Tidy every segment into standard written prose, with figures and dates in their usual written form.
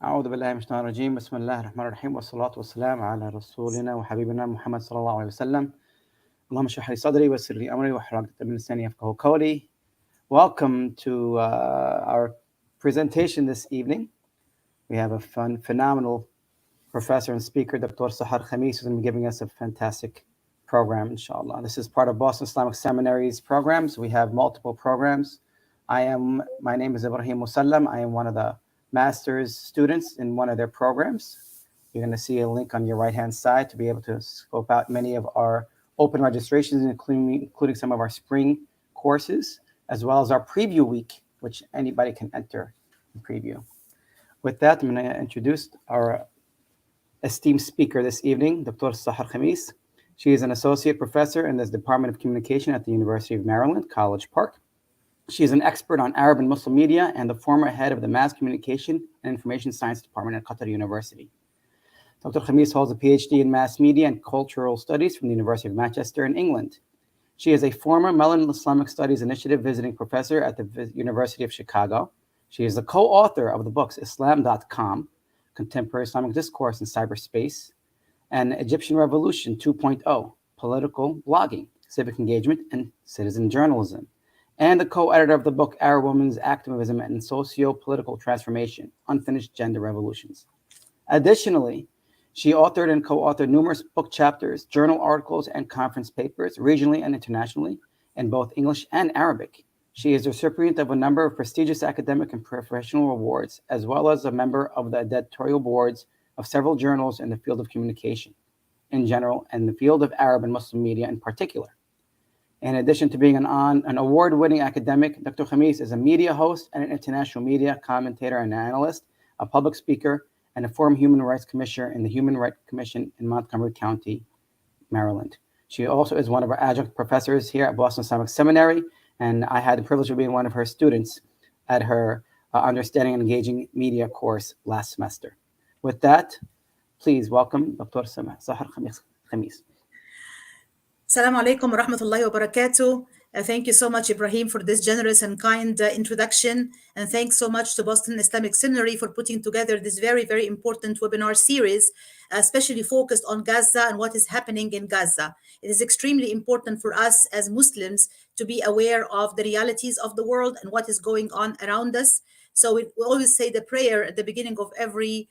أعوذ بالله من الشيطان الرجيم بسم الله الرحمن الرحيم والصلاة والسلام على رسولنا وحبيبنا محمد صلى الله عليه وسلم اللهم اشرح لي صدري ويسر لي أمري واحلل عقدة من لساني يفقهوا قولي. Welcome to our presentation this evening. We have a phenomenal professor and speaker, Dr. Sahar Khamis, who's going to be giving us a fantastic program, inshallah. This is part of Boston Islamic Seminary's programs. We have multiple programs. My name is Ibrahim Musallam. I am one of the master's students in one of their programs. You're going to see a link on your right-hand side to be able to scope out many of our open registrations, including some of our spring courses, as well as our preview week, which anybody can enter and preview. With that, I'm going to introduce our esteemed speaker this evening, Dr. Sahar Khamis. She is an associate professor in the Department of Communication at the University of Maryland, College Park. She is an expert on Arab and Muslim media and the former head of the Mass Communication and Information Science Department at Qatar University. Dr. Khamis holds a PhD in Mass Media and Cultural Studies from the University of Manchester in England. She is a former Mellon Islamic Studies Initiative visiting professor at the University of Chicago. She is the co-author of the books Islam.com, Contemporary Islamic Discourse in Cyberspace, and Egyptian Revolution 2.0, Political Blogging, Civic Engagement, and Citizen Journalism, and the co-editor of the book Arab Women's Activism and Socio-Political Transformation, Unfinished Gender Revolutions. Additionally, she authored and co-authored numerous book chapters, journal articles, and conference papers, regionally and internationally, in both English and Arabic. She is a recipient of a number of prestigious academic and professional awards, as well as a member of the editorial boards of several journals in the field of communication in general and the field of Arab and Muslim media in particular. In addition to being an award-winning academic, Dr. Khamis is a media host and an international media commentator and analyst, a public speaker, and a former human rights commissioner in the Human Rights Commission in Montgomery County, Maryland. She also is one of our adjunct professors here at Boston Islamic Seminary, and I had the privilege of being one of her students at her Understanding and Engaging Media course last semester. With that, please welcome Dr. Sahar Khamis. Assalamu alaikum wa rahmatullahi wa barakatuh. Thank you so much, Ibrahim, for this generous and kind introduction. And thanks so much to Boston Islamic Seminary for putting together this very, very important webinar series, especially focused on Gaza and what is happening in Gaza. It is extremely important for us as Muslims to be aware of the realities of the world and what is going on around us. So we always say the prayer at the beginning of every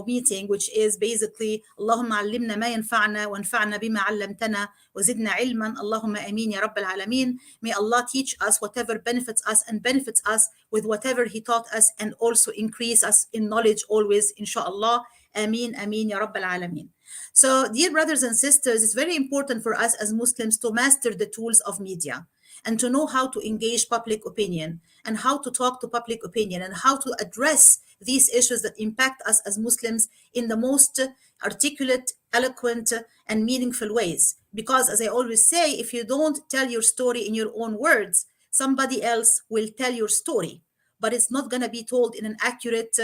meeting, which is basically اللهم علمنا ما ينفعنا وانفعنا بما علمتنا وزدنا علما اللهم امين يا رب العالمين. May Allah teach us whatever benefits us and benefits us with whatever He taught us, and also increase us in knowledge always, inshallah. Ameen, ameen ya rabb al-alamin. So, dear brothers and sisters, it's very important for us as Muslims to master the tools of media and to know how to engage public opinion and how to talk to public opinion and how to address these issues that impact us as Muslims in the most articulate, eloquent, and meaningful ways. Because as I always say, if you don't tell your story in your own words, somebody else will tell your story, but it's not going to be told in an accurate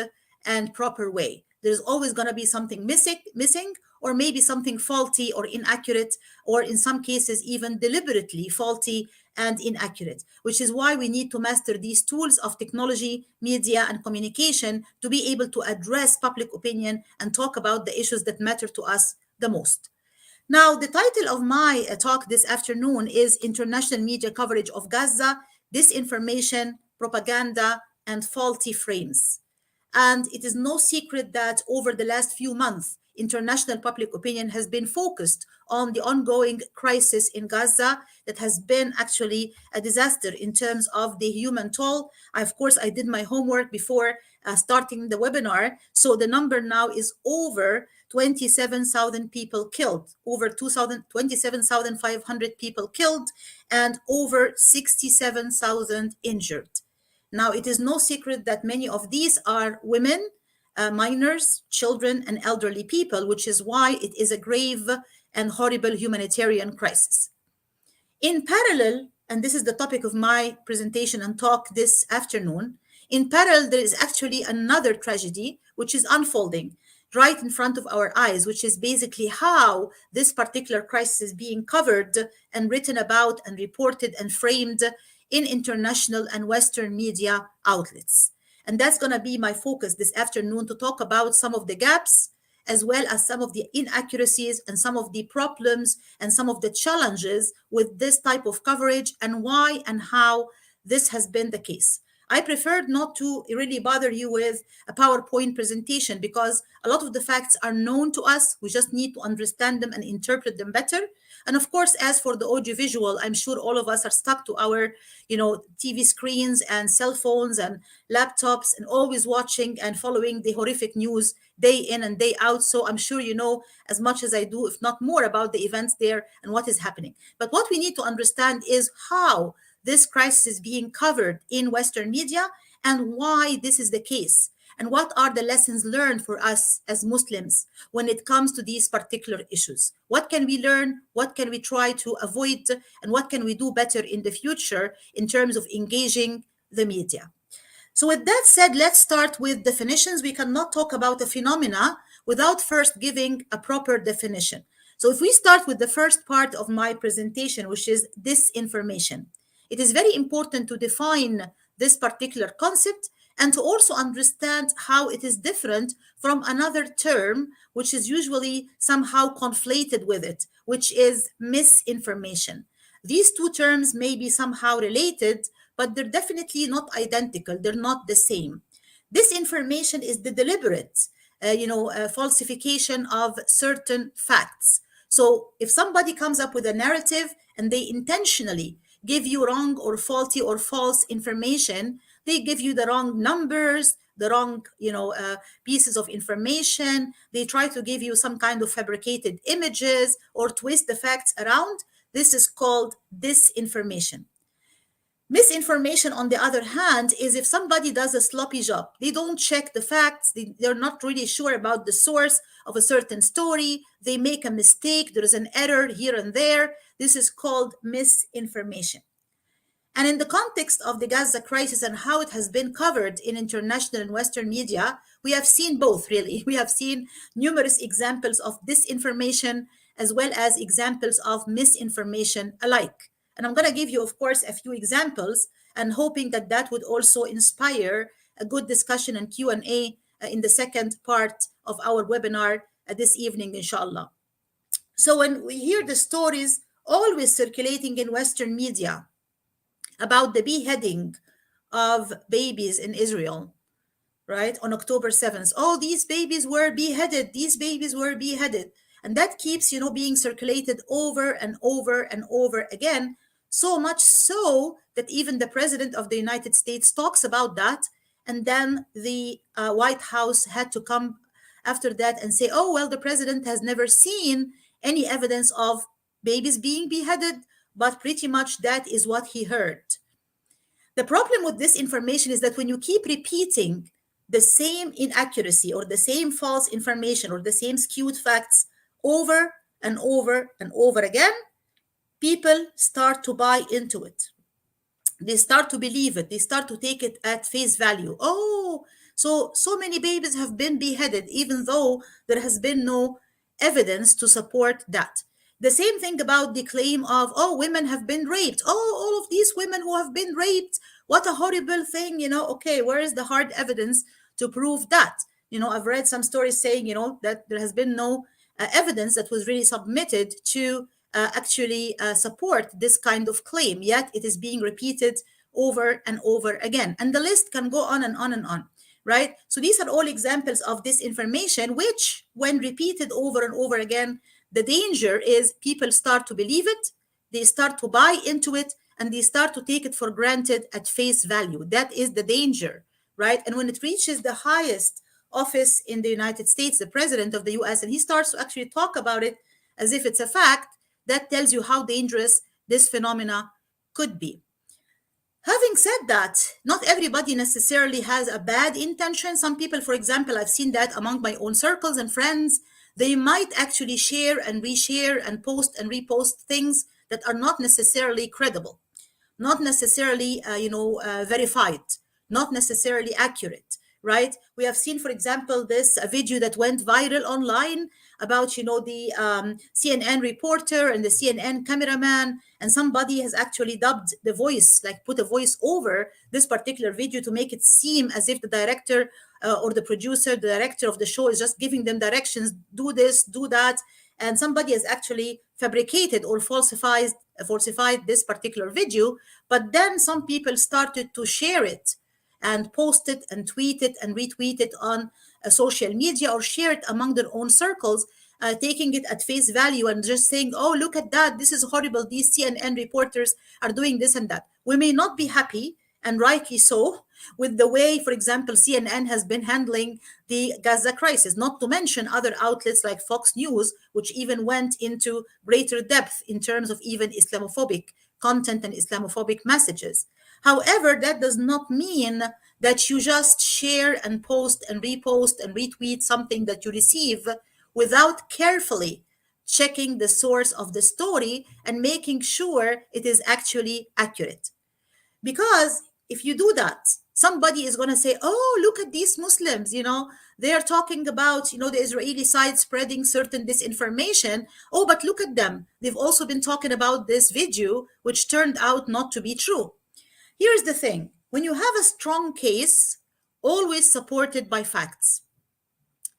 and proper way. There's always going to be something missing, or maybe something faulty or inaccurate, or in some cases even deliberately faulty and inaccurate, which is why we need to master these tools of technology, media, and communication to be able to address public opinion and talk about the issues that matter to us the most. Now, the title of my talk this afternoon is International Media Coverage of Gaza, Disinformation, Propaganda, and Faulty Frames. And it is no secret that over the last few months, international public opinion has been focused on the ongoing crisis in Gaza that has been actually a disaster in terms of the human toll. Of course, I did my homework before starting the webinar. So the number now is over 27,000 people killed, over 27,500 people killed, and over 67,000 injured. Now, it is no secret that many of these are women, minors, children, and elderly people, which is why it is a grave and horrible humanitarian crisis. In parallel, and this is the topic of my presentation and talk this afternoon, in parallel, there is actually another tragedy which is unfolding right in front of our eyes, which is basically how this particular crisis is being covered and written about and reported and framed in international and Western media outlets. And that's going to be my focus this afternoon, to talk about some of the gaps, as well as some of the inaccuracies and some of the problems and some of the challenges with this type of coverage, and why and how this has been the case. I preferred not to really bother you with a PowerPoint presentation, because a lot of the facts are known to us. We just need to understand them and interpret them better. And of course, as for the audiovisual, I'm sure all of us are stuck to our, TV screens and cell phones and laptops, and always watching and following the horrific news day in and day out. So I'm sure you know as much as I do, if not more, about the events there and what is happening. But what we need to understand is how this crisis is being covered in Western media, and why this is the case, and what are the lessons learned for us as Muslims when it comes to these particular issues. What can we learn? What can we try to avoid? And what can we do better in the future in terms of engaging the media? So, with that said, let's start with definitions. We cannot talk about a phenomena without first giving a proper definition. So, if we start with the first part of my presentation, which is disinformation, it is very important to define this particular concept, and to also understand how it is different from another term, which is usually somehow conflated with it, which is misinformation. These two terms may be somehow related, but they're definitely not identical. They're not the same. Disinformation is the deliberate, falsification of certain facts. So if somebody comes up with a narrative and they intentionally give you wrong or faulty or false information, they give you the wrong numbers, the wrong, pieces of information. They try to give you some kind of fabricated images or twist the facts around. This is called disinformation. Misinformation, on the other hand, is if somebody does a sloppy job. They don't check the facts. They're not really sure about the source of a certain story. They make a mistake. There is an error here and there. This is called misinformation. And in the context of the Gaza crisis and how it has been covered in international and Western media, we have seen both, really. We have seen numerous examples of disinformation as well as examples of misinformation alike. And I'm going to give you, of course, a few examples, and hoping that that would also inspire a good discussion and Q&A in the second part of our webinar this evening, inshallah. So when we hear the stories always circulating in Western media about the beheading of babies in Israel, right, on October 7th. Oh, these babies were beheaded. These babies were beheaded. And that keeps, being circulated over and over and over again, so much so that even the President of the United States talks about that. And then the White House had to come after that and say, oh, well, the president has never seen any evidence of babies being beheaded, but pretty much that is what he heard. The problem with this information is that when you keep repeating the same inaccuracy or the same false information or the same skewed facts over and over and over again, people start to buy into it. They start to believe it. They start to take it at face value. Oh, so many babies have been beheaded, even though there has been no evidence to support that. The same thing about the claim of, oh, women have been raped. Oh, all of these women who have been raped, what a horrible thing, Okay, where is the hard evidence to prove that? I've read some stories saying, that there has been no evidence that was really submitted to actually support this kind of claim, yet it is being repeated over and over again. And the list can go on and on and on, right? So these are all examples of disinformation, which, when repeated over and over again, the danger is people start to believe it, they start to buy into it, and they start to take it for granted at face value. That is the danger, right? And when it reaches the highest office in the United States, the president of the US, and he starts to actually talk about it as if it's a fact, that tells you how dangerous this phenomena could be. Having said that, not everybody necessarily has a bad intention. Some people, for example, I've seen that among my own circles and friends, they might actually share and reshare and post and repost things that are not necessarily credible, not necessarily, verified, not necessarily accurate, right? We have seen, for example, this video that went viral online about, the CNN reporter and the CNN cameraman, and somebody has actually dubbed the voice, like put a voice over this particular video to make it seem as if the director or the producer, the director of the show is just giving them directions, do this, do that. And somebody has actually fabricated or falsified this particular video. But then some people started to share it and post it and tweet it and retweet it on social media, or share it among their own circles, taking it at face value and just saying, oh, look at that, this is horrible, these CNN reporters are doing this and that. We may not be happy, and rightly so, with the way, for example, CNN has been handling the Gaza crisis, not to mention other outlets like Fox News, which even went into greater depth in terms of even Islamophobic content and Islamophobic messages. However, that does not mean that you just share and post and repost and retweet something that you receive without carefully checking the source of the story and making sure it is actually accurate. Because if you do that, somebody is going to say, oh, look at these Muslims, they are talking about, the Israeli side spreading certain disinformation. Oh, but look at them. They've also been talking about this video, which turned out not to be true. Here's the thing. When you have a strong case, always supported by facts,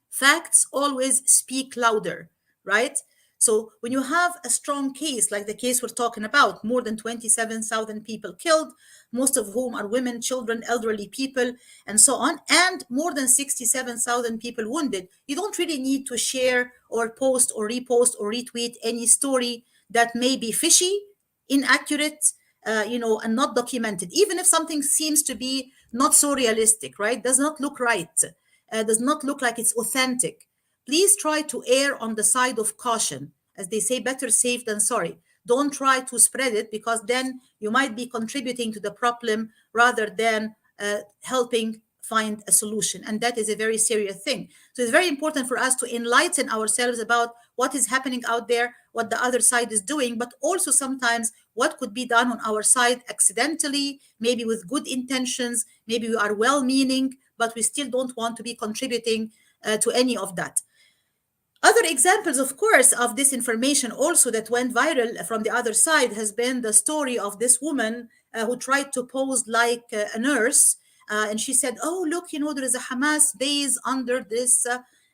facts always speak louder, right? So when you have a strong case, like the case we're talking about, more than 27,000 people killed, most of whom are women, children, elderly people, and so on, and more than 67,000 people wounded, you don't really need to share or post or repost or retweet any story that may be fishy, inaccurate, and not documented, even if something seems to be not so realistic, right? Does not look right, does not look like it's authentic. Please try to err on the side of caution. As they say, better safe than sorry. Don't try to spread it, because then you might be contributing to the problem rather than helping find a solution. And that is a very serious thing. So it's very important for us to enlighten ourselves about what is happening out there, what the other side is doing, but also sometimes what could be done on our side accidentally, maybe with good intentions, maybe we are well meaning, but we still don't want to be contributing to any of that. Other examples, of course, of disinformation also that went viral from the other side has been the story of this woman who tried to pose like a nurse. And she said, oh, look, there is a Hamas base under this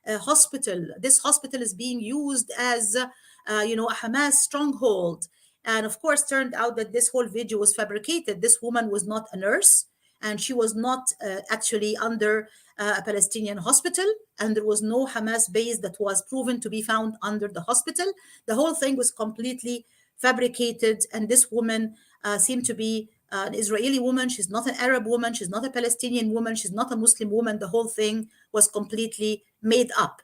hospital. This hospital is being used as, a Hamas stronghold. And of course, turned out that this whole video was fabricated. This woman was not a nurse, and she was not actually under a Palestinian hospital, and there was no Hamas base that was proven to be found under the hospital. The whole thing was completely fabricated, and this woman seemed to be an Israeli woman. She's not an Arab woman. She's not a Palestinian woman. She's not a Muslim woman. The whole thing was completely made up.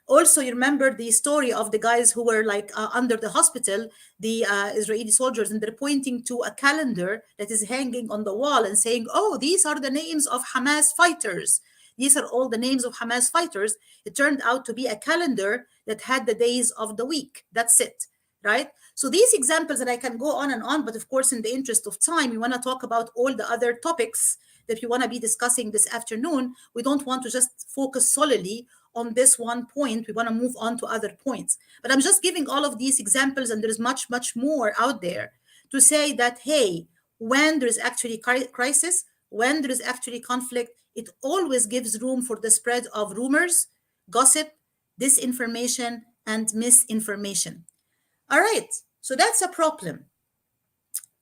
Also, you remember the story of the guys who were like under the hospital, the Israeli soldiers, and they're pointing to a calendar that is hanging on the wall and saying, oh, these are the names of Hamas fighters. These are all the names of Hamas fighters. It turned out to be a calendar that had the days of the week. That's it, right? So these examples, and I can go on, but of course, in the interest of time, we want to talk about all the other topics that we want to be discussing this afternoon. We don't want to just focus solely on this one point. We want to move on to other points. But I'm just giving all of these examples, and there's much, much more out there to say that, hey, when there's actually crisis, when there is actually conflict, it always gives room for the spread of rumors, gossip, disinformation, and misinformation. All right, so that's a problem.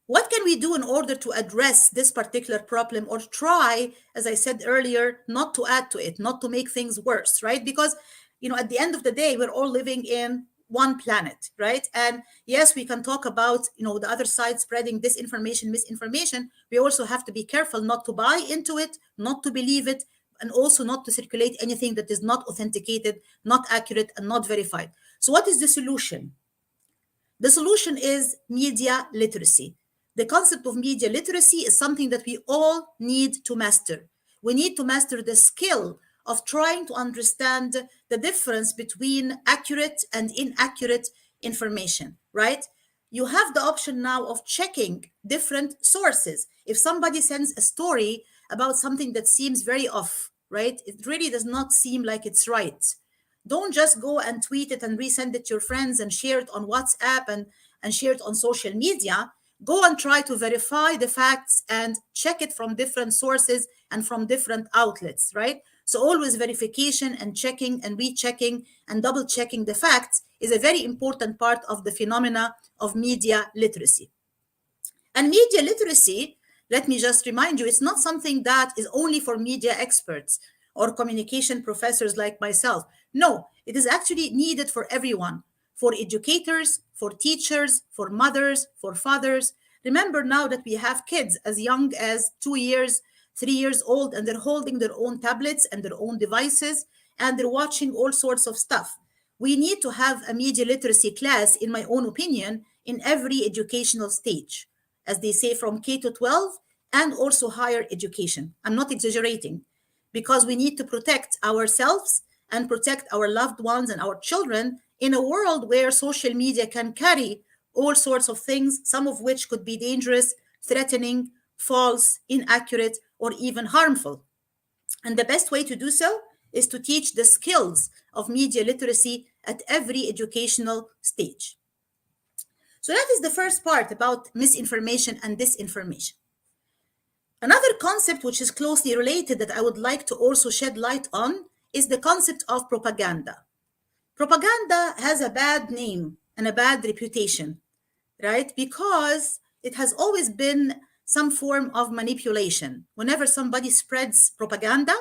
What can we do in order to address this particular problem, or try, as I said earlier, not to add to it, not to make things worse, right? Because, at the end of the day, we're all living in one planet, right? And yes, we can talk about, the other side spreading disinformation, misinformation. We also have to be careful not to buy into it, not to believe it, and also not to circulate anything that is not authenticated, not accurate, and not verified. So what is the solution? The solution is media literacy. The concept of media literacy is something that we all need to master. We need to master the skill of trying to understand the difference between accurate and inaccurate information, right? You have the option now of checking different sources. If somebody sends a story about something that seems very off, right? It really does not seem like it's right. Don't just go and tweet it and resend it to your friends and share it on WhatsApp and share it on social media. Go and try to verify the facts and check it from different sources and from different outlets, right? So always verification and checking and rechecking and double checking the facts is a very important part of the phenomena of media literacy. And media literacy, let me just remind you, it's not something that is only for media experts or communication professors like myself. No, it is actually needed for everyone, for educators, for teachers, for mothers, for fathers. Remember now that we have kids as young as 2 years, 3 years old, and they're holding their own tablets and their own devices, and they're watching all sorts of stuff. We need to have a media literacy class, in my own opinion, in every educational stage, as they say, from K to 12 and also higher education. I'm not exaggerating, because we need to protect ourselves and protect our loved ones and our children in a world where social media can carry all sorts of things, some of which could be dangerous, threatening, false, inaccurate, or even harmful. And the best way to do so is to teach the skills of media literacy at every educational stage. So that is the first part about misinformation and disinformation. Another concept which is closely related that I would like to also shed light on is the concept of propaganda. Propaganda has a bad name and a bad reputation, right? Because it has always been some form of manipulation. Whenever somebody spreads propaganda,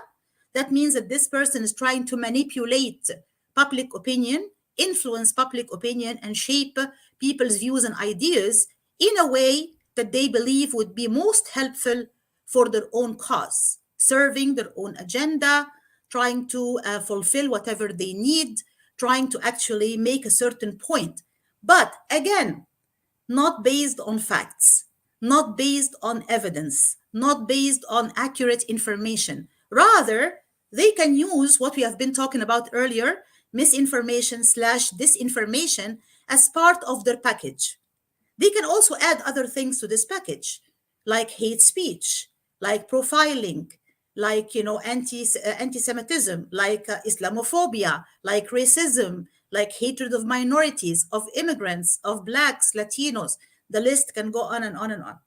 that means that this person is trying to manipulate public opinion, influence public opinion, and shape people's views and ideas in a way that they believe would be most helpful for their own cause, serving their own agenda, trying to fulfill whatever they need, trying to actually make a certain point. But again, not based on facts, not based on evidence, not based on accurate information. Rather, they can use what we have been talking about earlier, misinformation slash disinformation, as part of their package. They can also add other things to this package, like hate speech, like profiling, like anti-Semitism, like Islamophobia, like racism, like hatred of minorities, of immigrants, of blacks, Latinos. The list can go on and on and on,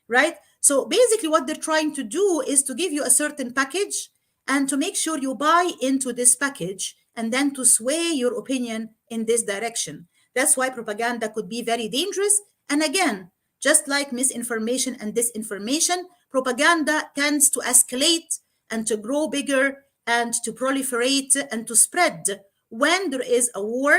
right? So basically, what they're trying to do is to give you a certain package and to make sure you buy into this package and then to sway your opinion in this direction. That's why propaganda could be very dangerous. And again, just like misinformation and disinformation, propaganda tends to escalate and to grow bigger and to proliferate and to spread when there is a war,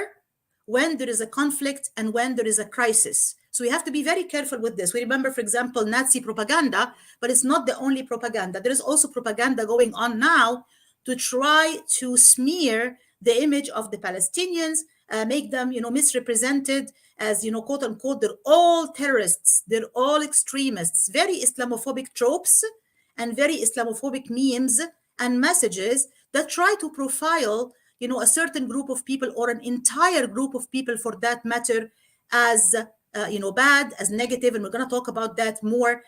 when there is a conflict, and when there is a crisis. So we have to be very careful with this. We remember, for example, Nazi propaganda, but it's not the only propaganda. There is also propaganda going on now to try to smear the image of the Palestinians, make them, misrepresented as, quote unquote, they're all terrorists, they're all extremists, very Islamophobic tropes and very Islamophobic memes and messages that try to profile, a certain group of people or an entire group of people for that matter as, bad, as negative. And we're going to talk about that more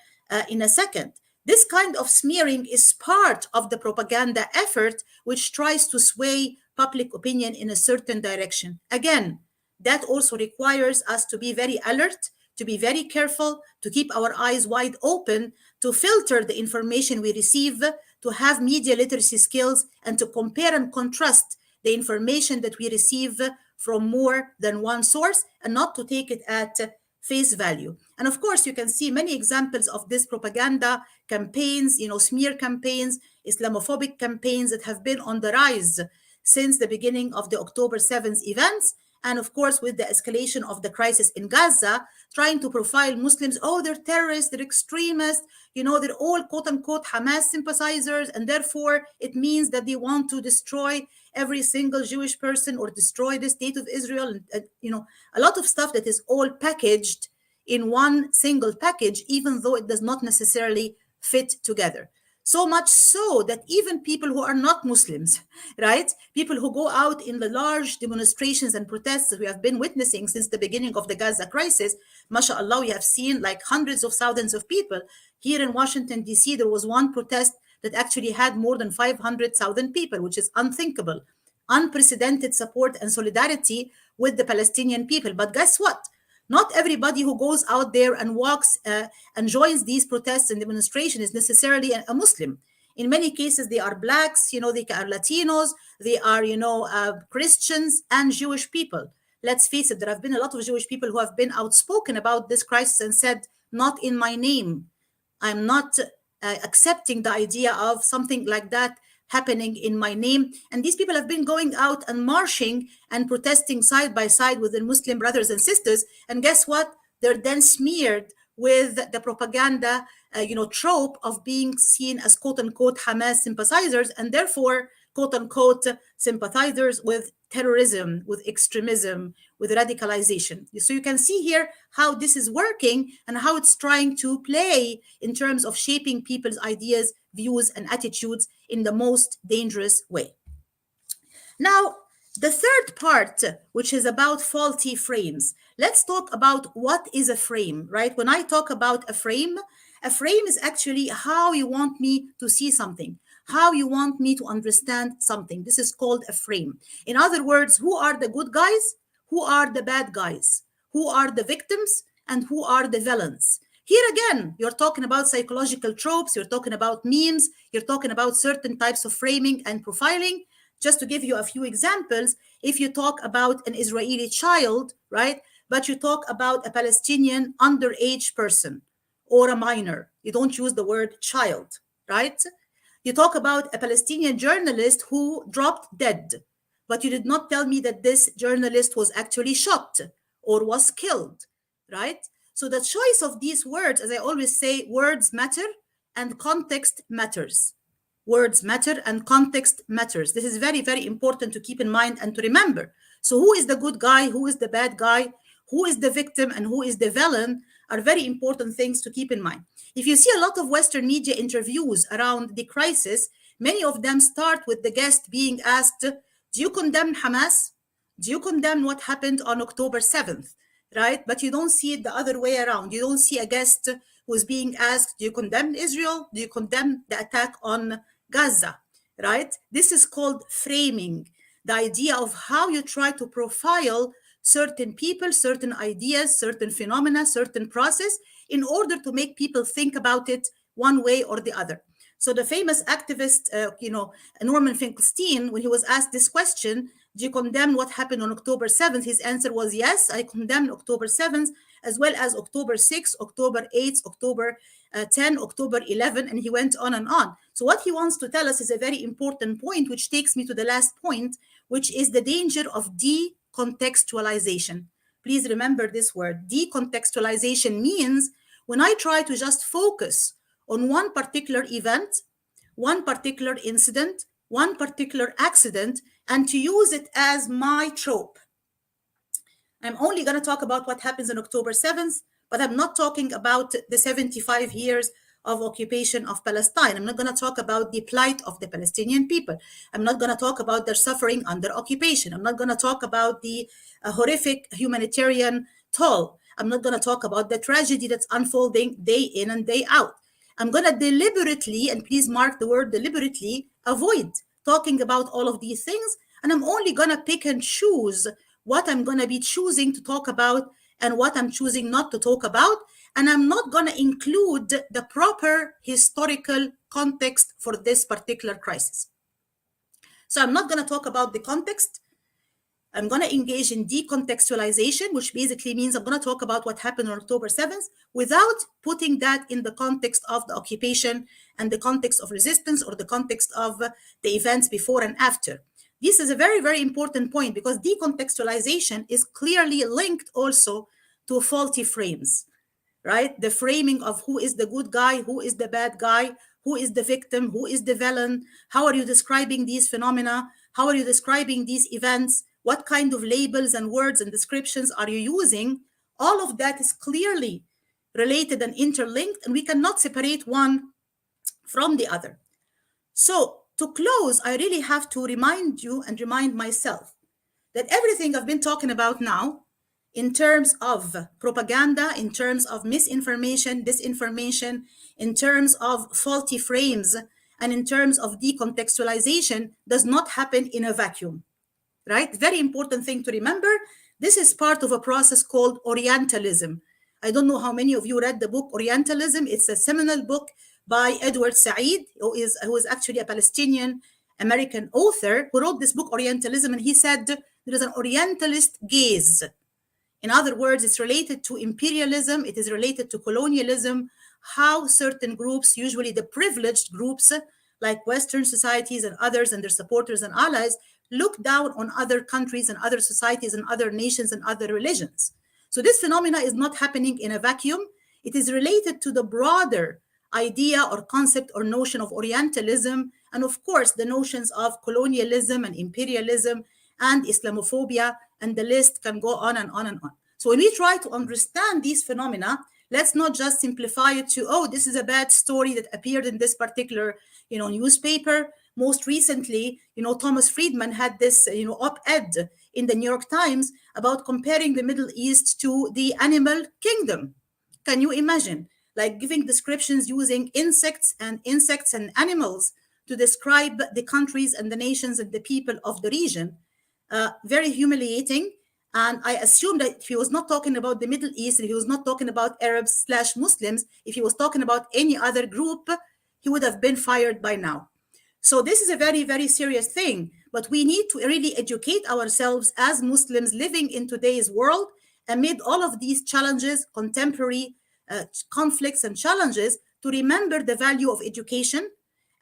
in a second. This kind of smearing is part of the propaganda effort, which tries to sway public opinion in a certain direction. Again, that also requires us to be very alert, to be very careful, to keep our eyes wide open, to filter the information we receive, to have media literacy skills, and to compare and contrast the information that we receive from more than one source and not to take it at face value. And of course, you can see many examples of this propaganda campaigns, smear campaigns, Islamophobic campaigns that have been on the rise since the beginning of the October 7th events. And of course, with the escalation of the crisis in Gaza, trying to profile Muslims, oh, they're terrorists, they're extremists, they're all quote unquote Hamas sympathizers. And therefore, it means that they want to destroy every single Jewish person or destroy the state of Israel. And a lot of stuff that is all packaged in one single package, even though it does not necessarily fit together. So much so that even people who are not Muslims, right? People who go out in the large demonstrations and protests that we have been witnessing since the beginning of the Gaza crisis, mashallah, we have seen like hundreds of thousands of people. Here in Washington, D.C., there was one protest that actually had more than 500,000 people, which is unthinkable. Unprecedented support and solidarity with the Palestinian people. But guess what? Not everybody who goes out there and walks and joins these protests and demonstration is necessarily a Muslim. In many cases, they are blacks, they are Latinos, they are, Christians and Jewish people. Let's face it, there have been a lot of Jewish people who have been outspoken about this crisis and said, not in my name. I'm not accepting the idea of something like that happening in my name. And these people have been going out and marching and protesting side by side with their Muslim brothers and sisters. And guess what? They're then smeared with the propaganda, trope of being seen as quote unquote Hamas sympathizers, and therefore quote unquote sympathizers with terrorism, with extremism, with radicalization. So you can see here how this is working and how it's trying to play in terms of shaping people's ideas, views, and attitudes in the most dangerous way. Now, the third part, which is about faulty frames. Let's talk about what is a frame, right? When I talk about a frame is actually how you want me to see something, how you want me to understand something. This is called a frame. In other words, who are the good guys? Who are the bad guys? Who are the victims? And who are the villains? Here again, you're talking about psychological tropes, you're talking about memes, you're talking about certain types of framing and profiling. Just to give you a few examples, if you talk about an Israeli child, right, but you talk about a Palestinian underage person or a minor, you don't use the word child, right? You talk about a Palestinian journalist who dropped dead, but you did not tell me that this journalist was actually shot or was killed, right? So the choice of these words, as I always say, words matter and context matters. Words matter and context matters. This is very, very important to keep in mind and to remember. So who is the good guy? Who is the bad guy? Who is the victim and who is the villain are very important things to keep in mind. If you see a lot of Western media interviews around the crisis, many of them start with the guest being asked, do you condemn Hamas? Do you condemn what happened on October 7th? Right? But you don't see it the other way around. You don't see a guest who is being asked, do you condemn Israel? Do you condemn the attack on Gaza? Right? This is called framing, the idea of how you try to profile certain people, certain ideas, certain phenomena, certain process in order to make people think about it one way or the other. So the famous activist, Norman Finkelstein, when he was asked this question, do you condemn what happened on October 7th? His answer was yes, I condemn October 7th, as well as October 6th, October 8th, October 10, October 11, and he went on and on. So what he wants to tell us is a very important point, which takes me to the last point, which is the danger of decontextualization. Please remember this word. Decontextualization means when I try to just focus on one particular event, one particular incident, one particular accident, and to use it as my trope. I'm only going to talk about what happens on October 7th, but I'm not talking about the 75 years of occupation of Palestine. I'm not going to talk about the plight of the Palestinian people. I'm not going to talk about their suffering under occupation. I'm not going to talk about the horrific humanitarian toll. I'm not going to talk about the tragedy that's unfolding day in and day out. I'm going to deliberately, and please mark the word deliberately, avoid talking about all of these things. And I'm only going to pick and choose what I'm going to be choosing to talk about and what I'm choosing not to talk about. And I'm not going to include the proper historical context for this particular crisis. So I'm not going to talk about the context. I'm going to engage in decontextualization, which basically means I'm going to talk about what happened on October 7th without putting that in the context of the occupation and the context of resistance or the context of the events before and after. This is a very, very important point because decontextualization is clearly linked also to faulty frames, right? The framing of who is the good guy, who is the bad guy, who is the victim, who is the villain, how are you describing these phenomena, how are you describing these events, what kind of labels and words and descriptions are you using? All of that is clearly related and interlinked, and we cannot separate one from the other. So to close, I really have to remind you and remind myself that everything I've been talking about now, in terms of propaganda, in terms of misinformation, disinformation, in terms of faulty frames and in terms of decontextualization does not happen in a vacuum, right? Very important thing to remember. This is part of a process called Orientalism. I don't know how many of you read the book Orientalism. It's a seminal book by Edward Said, who is actually a Palestinian American author who wrote this book Orientalism, and he said there is an Orientalist gaze. In other words, it's related to imperialism, it is related to colonialism, how certain groups, usually the privileged groups like Western societies and others and their supporters and allies, look down on other countries and other societies and other nations and other religions. So this phenomena is not happening in a vacuum. It is related to the broader idea or concept or notion of Orientalism, and of course the notions of colonialism and imperialism and Islamophobia, and the list can go on and on and on. So when we try to understand these phenomena, let's not just simplify it to, oh, this is a bad story that appeared in this particular, newspaper. Most recently, Thomas Friedman had this, op-ed in the New York Times about comparing the Middle East to the animal kingdom. Can you imagine? Like giving descriptions using insects and animals to describe the countries and the nations and the people of the region. Very humiliating. And I assume that if he was not talking about the Middle East, if he was not talking about Arabs/Muslims, if he was talking about any other group, he would have been fired by now. So this is a very, very serious thing. But we need to really educate ourselves as Muslims living in today's world amid all of these challenges, contemporary conflicts and challenges, to remember the value of education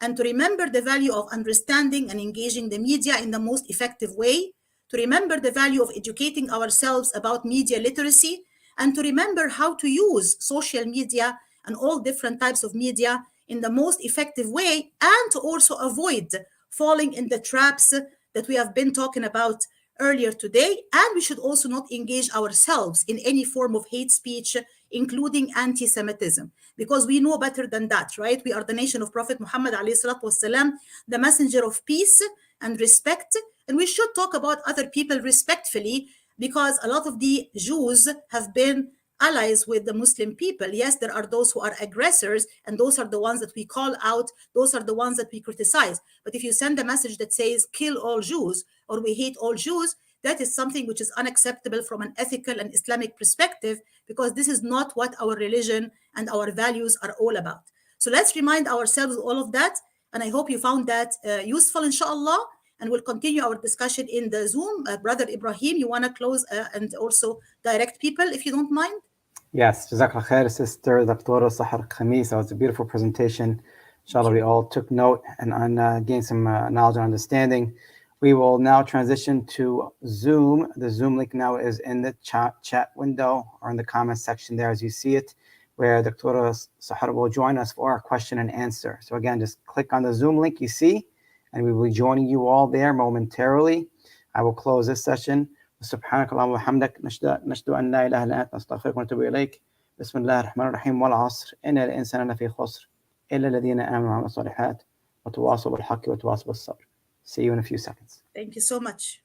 and to remember the value of understanding and engaging the media in the most effective way, to remember the value of educating ourselves about media literacy, and to remember how to use social media and all different types of media in the most effective way, and to also avoid falling in the traps that we have been talking about earlier today. And we should also not engage ourselves in any form of hate speech, including anti-Semitism, because we know better than that, right? We are the nation of Prophet Muhammad والسلام, the messenger of peace and respect, and we should talk about other people respectfully, because a lot of the Jews have been allies with the Muslim people. Yes, there are those who are aggressors, and those are the ones that we call out, those are the ones that we criticize. But if you send a message that says kill all Jews or we hate all Jews, that is something which is unacceptable from an ethical and Islamic perspective, because this is not what our religion and our values are all about. So let's remind ourselves all of that, and I hope you found that useful, inshallah. And we'll continue our discussion in the Zoom. Brother Ibrahim, you want to close and also direct people, if you don't mind? Yes, Jazakallah khair, Sister Dr. Sahar Khamis. That was a beautiful presentation. Inshallah, we all took note and gained some knowledge and understanding. We will now transition to Zoom. The Zoom link now is in the chat window or in the comment section there as you see it, where Dr. Sahar will join us for our question and answer. So again, just click on the Zoom link you see, and we will be joining you all there momentarily. I will close this session. سبحانك اللهم وبحمدك نشهد أن لا إله إلا أنت نستغفرك ونتوب إليك بسم الله الرحمن الرحيم والعصر إن الإنسان لفي خسر إلا الذين آمنوا وعملوا الصالحات وتواصوا بالحق وتواصوا بالصبر. See you in a few seconds. Thank you so much.